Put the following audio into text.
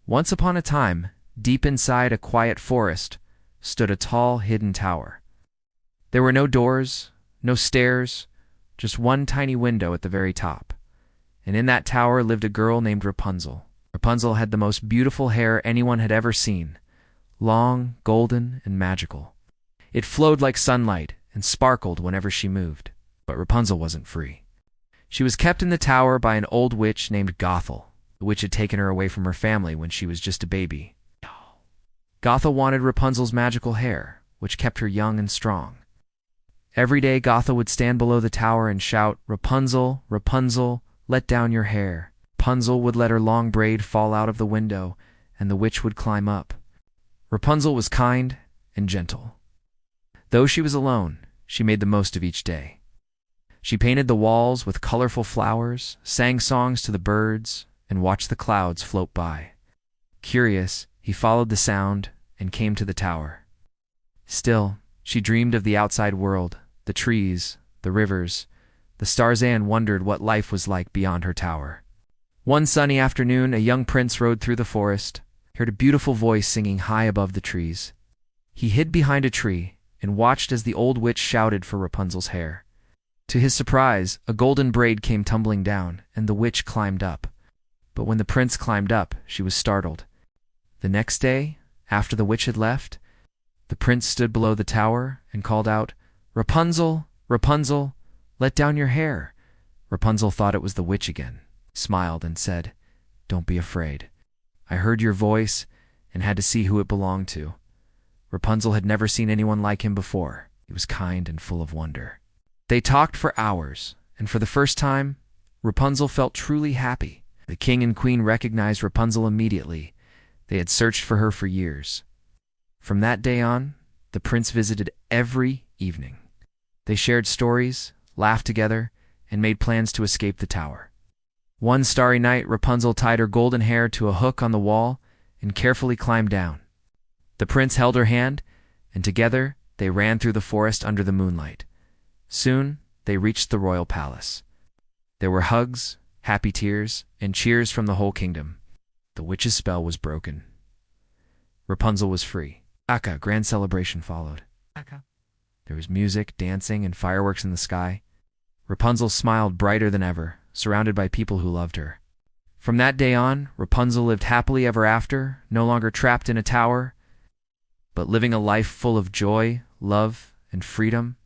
Once upon a time, deep inside a quiet forest, stood a tall, hidden tower. There were no doors, no stairs, just one tiny window at the very top. And in that tower lived a girl named Rapunzel. Rapunzel had the most beautiful hair anyone had ever seen, long, golden, and magical. It flowed like sunlight and sparkled whenever she moved. But Rapunzel wasn't free. She was kept in the tower by an old witch named Gothel. The witch had taken her away from her family when she was just a baby. Gothel wanted Rapunzel's magical hair, which kept her young and strong. Every day Gothel would stand below the tower and shout, "Rapunzel, Rapunzel, let down your hair." Rapunzel would let her long braid fall out of the window, and the witch would climb up. Rapunzel was kind and gentle. Though she was alone, she made the most of each day. She painted the walls with colorful flowers, sang songs to the birds, and watched the clouds float by. Curious, he followed the sound and came to the tower. Still, she dreamed of the outside world, the trees, the rivers, the stars, and wondered what life was like beyond her tower. One sunny afternoon, a young prince rode through the forest, heard a beautiful voice singing high above the trees. He hid behind a tree and watched as the old witch shouted for Rapunzel's hair. To his surprise, a golden braid came tumbling down, and the witch climbed up. But when the prince climbed up, she was startled. The next day, after the witch had left, the prince stood below the tower and called out, "Rapunzel, Rapunzel, let down your hair." Rapunzel thought it was the witch again, smiled and said, "Don't be afraid. I heard your voice and had to see who it belonged to." Rapunzel had never seen anyone like him before. He was kind and full of wonder. They talked for hours, and for the first time, Rapunzel felt truly happy. The king and queen recognized Rapunzel immediately. They had searched for her for years. From that day on, the prince visited every evening. They shared stories, laughed together, and made plans to escape the tower. One starry night, Rapunzel tied her golden hair to a hook on the wall and carefully climbed down. The prince held her hand, and together they ran through the forest under the moonlight. Soon, they reached the royal palace. There were hugs, happy tears, and cheers from the whole kingdom. The witch's spell was broken. Rapunzel was free. A grand celebration followed. There was music, dancing, and fireworks in the sky. Rapunzel smiled brighter than ever, surrounded by people who loved her. From that day on, Rapunzel lived happily ever after, no longer trapped in a tower, but living a life full of joy, love, and freedom.